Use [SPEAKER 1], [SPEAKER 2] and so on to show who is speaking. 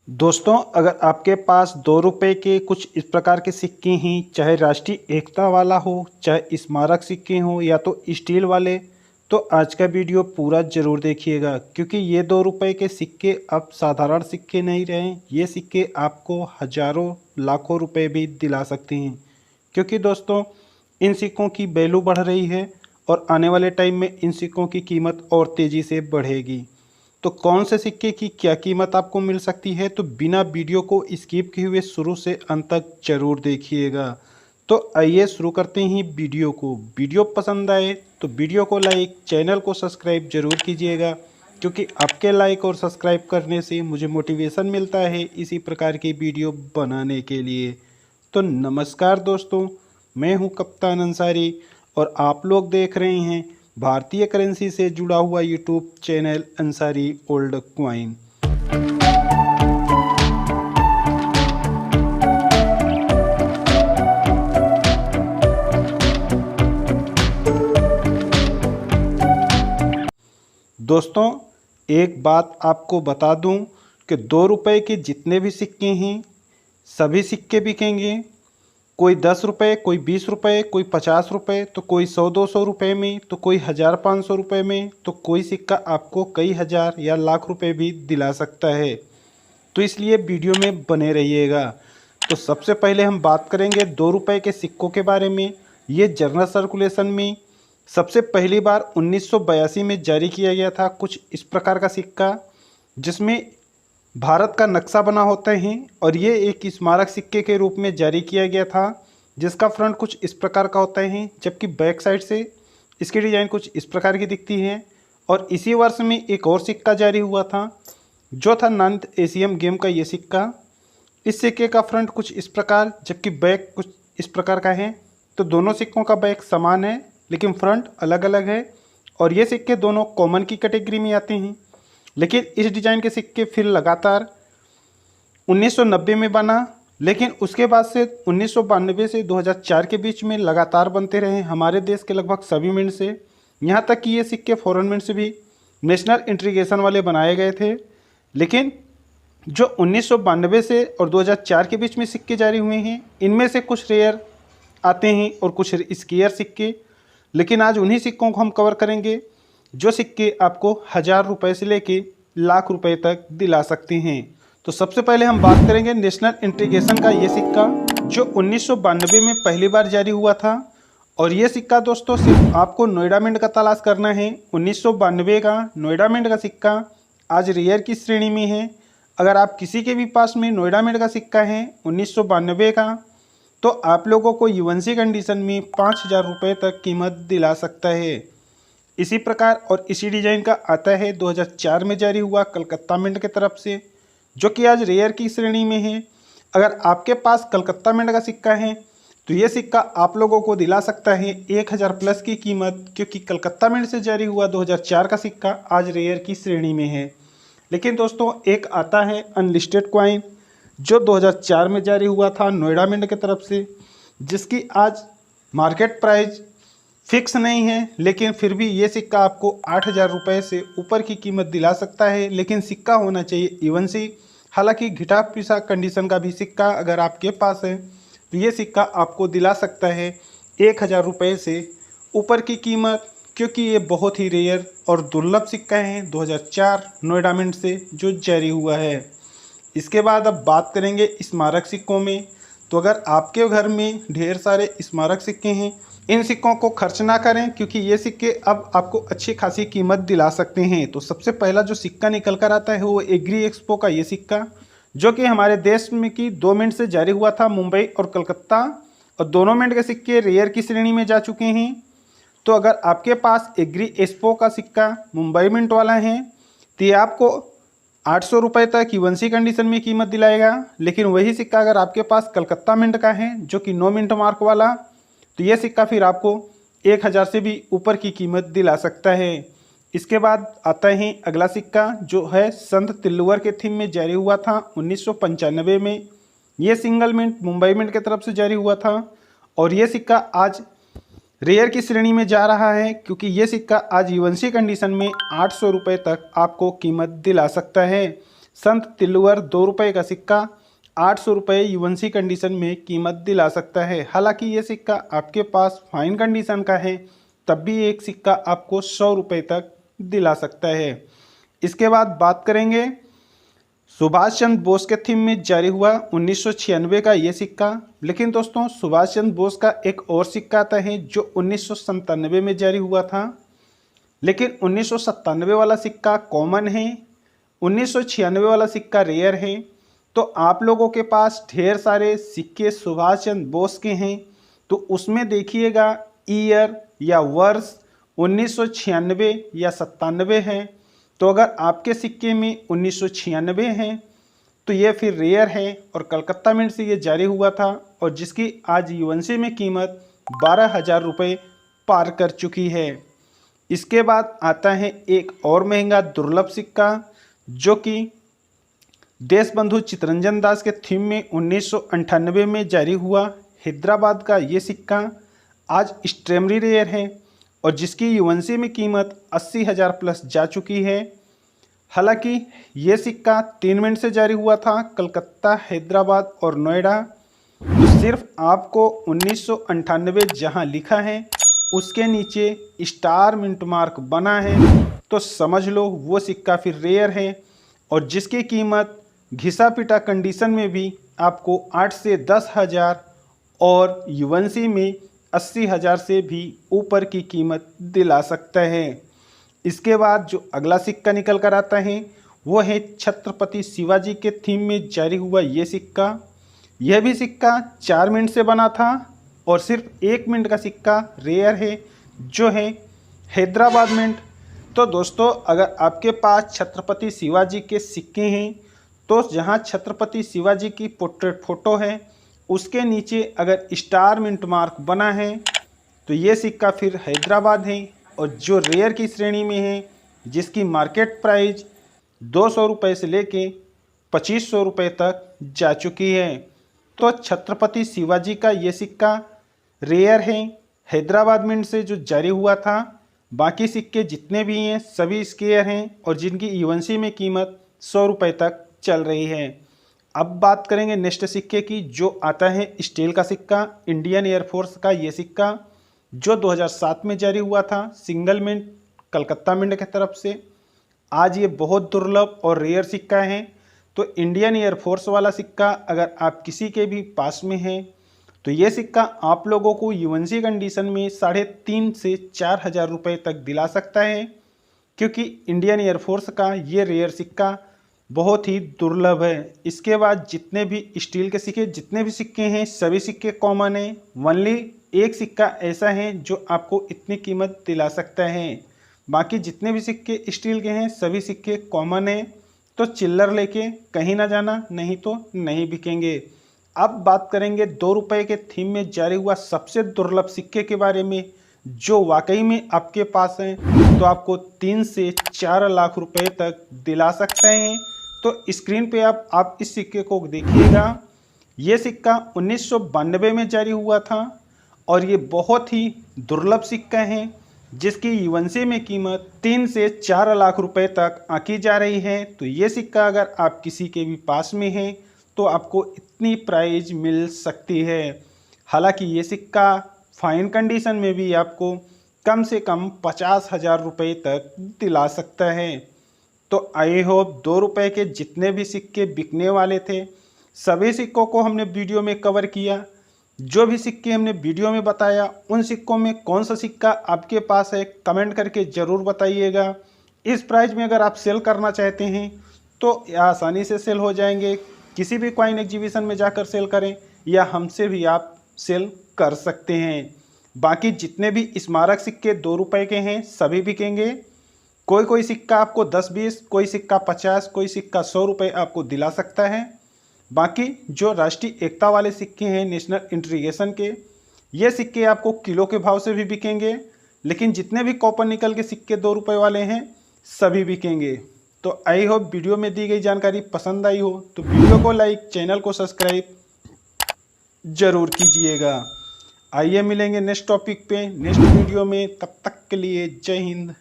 [SPEAKER 1] दोस्तों, अगर आपके पास 2 रुपए के कुछ इस प्रकार के सिक्के हैं, चाहे राष्ट्रीय एकता वाला हो, चाहे स्मारक सिक्के हों या तो स्टील वाले, तो आज का वीडियो पूरा ज़रूर देखिएगा क्योंकि ये 2 रुपए के सिक्के अब साधारण सिक्के नहीं रहे। ये सिक्के आपको हज़ारों लाखों रुपए भी दिला सकते हैं क्योंकि दोस्तों इन सिक्कों की वैल्यू बढ़ रही है और आने वाले टाइम में इन सिक्कों की कीमत और तेज़ी से बढ़ेगी। तो कौन से सिक्के की क्या कीमत आपको मिल सकती है, तो बिना वीडियो को स्किप किए हुए शुरू से अंत तक जरूर देखिएगा। तो आइए शुरू करते हैं वीडियो को। वीडियो पसंद आए तो वीडियो को लाइक, चैनल को सब्सक्राइब जरूर कीजिएगा क्योंकि आपके लाइक और सब्सक्राइब करने से मुझे मोटिवेशन मिलता है इसी प्रकार की वीडियो बनाने के लिए। तो नमस्कार दोस्तों, मैं हूं कप्तान अंसारी और आप लोग देख रहे हैं भारतीय करेंसी से जुड़ा हुआ YouTube channel Ansari old coin. दोस्तों, एक बात आपको बता दूं कि 2 रुपए के जितने भी सिक्के हैं सभी सिक्के बिकेंगे। कोई 10 रुपये, कोई 20 रुपये, कोई 50 रुपये, तो कोई 100-200 रुपये में, तो कोई 1000-500 रुपये में, तो कोई सिक्का आपको कई हज़ार या लाख रुपए भी दिला सकता है। तो इसलिए वीडियो में बने रहिएगा। तो सबसे पहले हम बात करेंगे 2 रुपए के सिक्कों के बारे में। ये जनरल सर्कुलेशन में सबसे पहली बार 1982 में जारी किया गया था कुछ इस प्रकार का सिक्का जिसमें भारत का नक्शा बना होता है और ये एक स्मारक सिक्के के रूप में जारी किया गया था जिसका फ्रंट कुछ इस प्रकार का होता है जबकि बैक साइड से इसकी डिज़ाइन कुछ इस प्रकार की दिखती है। और इसी वर्ष में एक और सिक्का जारी हुआ था जो था 9th एशियन गेम का ये सिक्का। इस सिक्के का फ्रंट कुछ इस प्रकार जबकि बैक कुछ इस प्रकार का है। तो दोनों सिक्कों का बैक समान है लेकिन फ्रंट अलग अलग है और ये सिक्के दोनों कॉमन की कैटेगरी में आते हैं। लेकिन इस डिज़ाइन के सिक्के फिर लगातार 1990 में बना, लेकिन उसके बाद से 1992 से 2004 के बीच में लगातार बनते रहे हमारे देश के लगभग सभी मिंट से। यहाँ तक कि ये सिक्के फॉरेन मिंट से भी नेशनल इंटीग्रेशन वाले बनाए गए थे। लेकिन जो 1992 से और 2004 के बीच में सिक्के जारी हुए हैं इनमें से कुछ रेयर आते हैं और कुछ स्केयर सिक्के। लेकिन आज उन्हीं सिक्कों को हम कवर करेंगे जो सिक्के आपको 1000 रुपये से लेके लाख रुपए तक दिला सकते हैं। तो सबसे पहले हम बात करेंगे नेशनल इंटीग्रेशन का ये सिक्का जो 1992 में पहली बार जारी हुआ था। और ये सिक्का दोस्तों सिर्फ आपको नोएडा मिंट का तलाश करना है। 1992 का नोएडा मिंट का सिक्का आज रेयर की श्रेणी में है। अगर आप किसी के भी पास में नोएडा मिंट का सिक्का है 1992 का तो आप लोगों को यूएनसी कंडीशन में 5000 रुपये तक कीमत दिला सकता है। इसी प्रकार और इसी डिज़ाइन का आता है 2004 में जारी हुआ कलकत्ता मिंट की तरफ से जो कि आज रेयर की श्रेणी में है। अगर आपके पास कलकत्ता मिंट का सिक्का है तो ये सिक्का आप लोगों को दिला सकता है 1000 प्लस की कीमत क्योंकि कलकत्ता मिंट से जारी हुआ 2004 का सिक्का आज रेयर की श्रेणी में है। लेकिन दोस्तों एक आता है अनलिस्टेड क्वाइन जो 2004 में जारी हुआ था नोएडा मिंट की तरफ से जिसकी आज मार्केट प्राइस फिक्स नहीं है, लेकिन फिर भी ये सिक्का आपको 8000 रुपये से ऊपर की कीमत दिला सकता है। लेकिन सिक्का होना चाहिए यूएनसी। हालांकि घिटा पिसा कंडीशन का भी सिक्का अगर आपके पास है तो ये सिक्का आपको दिला सकता है 1000 रुपये से ऊपर की कीमत क्योंकि ये बहुत ही रेयर और दुर्लभ सिक्का है 2004 नोएडा मिंट से जो जारी हुआ है। इसके बाद अब बात करेंगे स्मारक सिक्कों में। तो अगर आपके घर में ढेर सारे स्मारक सिक्के हैं इन सिक्कों को खर्च ना करें क्योंकि ये सिक्के अब आपको अच्छी खासी कीमत दिला सकते हैं। तो सबसे पहला जो सिक्का निकल कर आता है वो एग्री एक्सपो का ये सिक्का जो कि हमारे देश में की 2 मिंट से जारी हुआ था मुंबई और कलकत्ता और दोनों मिंट के सिक्के रेयर की श्रेणी में जा चुके हैं। तो अगर आपके पास एग्री एक्सपो का सिक्का मुंबई मिंट वाला है तो ये आपको 800 रुपये तक यूएनसी कंडीशन में कीमत दिलाएगा। लेकिन वही सिक्का अगर आपके पास कलकत्ता मिंट का है जो कि 9 मिंट मार्क वाला तो यह सिक्का फिर आपको 1000 से भी ऊपर की कीमत दिला सकता है। इसके बाद आता है अगला सिक्का जो है संत तिल्लुवर के थीम में जारी हुआ था 1995 में। यह सिंगल मिंट मुंबई मिंट की तरफ से जारी हुआ था और यह सिक्का आज रेयर की श्रेणी में जा रहा है क्योंकि ये सिक्का आज यूएनसी कंडीशन में 800 रुपये तक आपको कीमत दिला सकता है। संत तिलवर 2 रुपये का सिक्का 800 रुपये युवंशी कंडीशन में कीमत दिला सकता है। हालांकि ये सिक्का आपके पास फाइन कंडीशन का है तब भी एक सिक्का आपको 100 रुपये तक दिला सकता है। इसके बाद बात करेंगे सुभाष चंद्र बोस के थीम में जारी हुआ 1996 का ये सिक्का। लेकिन दोस्तों सुभाष चंद्र बोस का एक और सिक्का आता है जो 1997 में जारी हुआ था, लेकिन 1997 वाला सिक्का कॉमन है, 1996 वाला सिक्का रेयर है। तो आप लोगों के पास ढेर सारे सिक्के सुभाष चंद्र बोस के हैं तो उसमें देखिएगा ईयर या वर्ष 1996 या 97 है। तो अगर आपके सिक्के में 1996 हैं तो ये फिर रेयर है और कलकत्ता मिंट से ये जारी हुआ था और जिसकी आज युवंशी में कीमत 12,000 रुपये पार कर चुकी है। इसके बाद आता है एक और महंगा दुर्लभ सिक्का जो कि देशबंधु चितरंजन दास के थीम में 1998 में जारी हुआ हैदराबाद का ये सिक्का आज एक्सट्रीमली रेयर है और जिसकी युवंशी में कीमत 80,000 प्लस जा चुकी है। हालांकि ये सिक्का 3 मिनट से जारी हुआ था कलकत्ता, हैदराबाद और नोएडा। तो सिर्फ आपको 1998 जहां लिखा है उसके नीचे स्टार मिंट मार्क बना है तो समझ लो वो सिक्का फिर रेयर है और जिसकी कीमत घिसा पिटा कंडीशन में भी आपको 8 से 10,000 और युवंशी में 80,000 से भी ऊपर की कीमत दिला सकता है। इसके बाद जो अगला सिक्का निकल कर आता है वो है छत्रपति शिवाजी के थीम में जारी हुआ ये सिक्का। यह भी सिक्का 4 मिनट से बना था और सिर्फ 1 मिनट का सिक्का रेयर है जो है हैदराबाद मिंट। तो दोस्तों अगर आपके पास छत्रपति शिवाजी के सिक्के हैं तो जहां छत्रपति शिवाजी की पोर्ट्रेट फ़ोटो है उसके नीचे अगर स्टार मिंट मार्क बना है तो ये सिक्का फिर हैदराबाद है और जो रेयर की श्रेणी में है जिसकी मार्केट प्राइस 200 रुपये से लेके 2500 रुपये तक जा चुकी है। तो छत्रपति शिवाजी का ये सिक्का रेयर है, हैदराबाद मिंट से जो जारी हुआ था। बाकी सिक्के जितने भी हैं सभी स्केयर हैं और जिनकी युवंशी में कीमत 100 रुपये तक चल रही है। अब बात करेंगे नेक्स्ट सिक्के की जो आता है स्टील का सिक्का, इंडियन एयरफोर्स का ये सिक्का जो 2007 में जारी हुआ था सिंगल मिंट कलकत्ता मिंट की तरफ से। आज ये बहुत दुर्लभ और रेयर सिक्का है। तो इंडियन एयरफोर्स वाला सिक्का अगर आप किसी के भी पास में है तो ये सिक्का आप लोगों को युवंशी कंडीशन में 3.5 से 4,000 रुपये तक दिला सकता है क्योंकि इंडियन एयरफोर्स का ये रेयर सिक्का बहुत ही दुर्लभ है। इसके बाद जितने भी स्टील के सिक्के जितने भी सिक्के हैं सभी सिक्के कॉमन है। ओनली एक सिक्का ऐसा है जो आपको इतनी कीमत दिला सकता है। बाकी जितने भी सिक्के स्टील के हैं सभी सिक्के कॉमन है। तो चिल्लर लेके कहीं ना जाना, नहीं तो नहीं बिकेंगे। अब बात करेंगे 2 रुपये के थीम में जारी हुआ सबसे दुर्लभ सिक्के के बारे में जो वाकई में आपके पास है तो आपको 3 से 4 लाख रुपए तक दिला सकते हैं। तो स्क्रीन पे आप इस सिक्के को देखिएगा। ये सिक्का 1992 में जारी हुआ था और ये बहुत ही दुर्लभ सिक्का है जिसकी युवंशी में कीमत 3 से 4 लाख रुपए तक आंकी जा रही है। तो ये सिक्का अगर आप किसी के भी पास में है तो आपको इतनी प्राइस मिल सकती है। हालांकि ये सिक्का फाइन कंडीशन में भी आपको कम से कम 50,000 रुपये तक दिला सकता है। तो आई होप 2 रुपये के जितने भी सिक्के बिकने वाले थे सभी सिक्कों को हमने वीडियो में कवर किया। जो भी सिक्के हमने वीडियो में बताया उन सिक्कों में कौन सा सिक्का आपके पास है कमेंट करके ज़रूर बताइएगा। इस प्राइस में अगर आप सेल करना चाहते हैं तो आसानी से सेल हो जाएंगे। किसी भी कॉइन एग्जीबिशन में जाकर सेल करें या हमसे भी आप सेल कर सकते हैं। बाकी जितने भी स्मारक सिक्के 2 रुपये के हैं सभी बिकेंगे। कोई सिक्का आपको 10-20, कोई सिक्का 50, कोई सिक्का 100 रुपये आपको दिला सकता है। बाकी जो राष्ट्रीय एकता वाले सिक्के हैं नेशनल इंटीग्रेशन के ये सिक्के आपको किलो के भाव से भी बिकेंगे। लेकिन जितने भी कॉपर निकल के सिक्के 2 रुपये वाले हैं सभी बिकेंगे। तो आई होप वीडियो में दी गई जानकारी पसंद आई हो तो वीडियो को लाइक, चैनल को सब्सक्राइब जरूर कीजिएगा। आइए मिलेंगे नेक्स्ट टॉपिक पे नेक्स्ट वीडियो में। तब तक के लिए जय हिंद।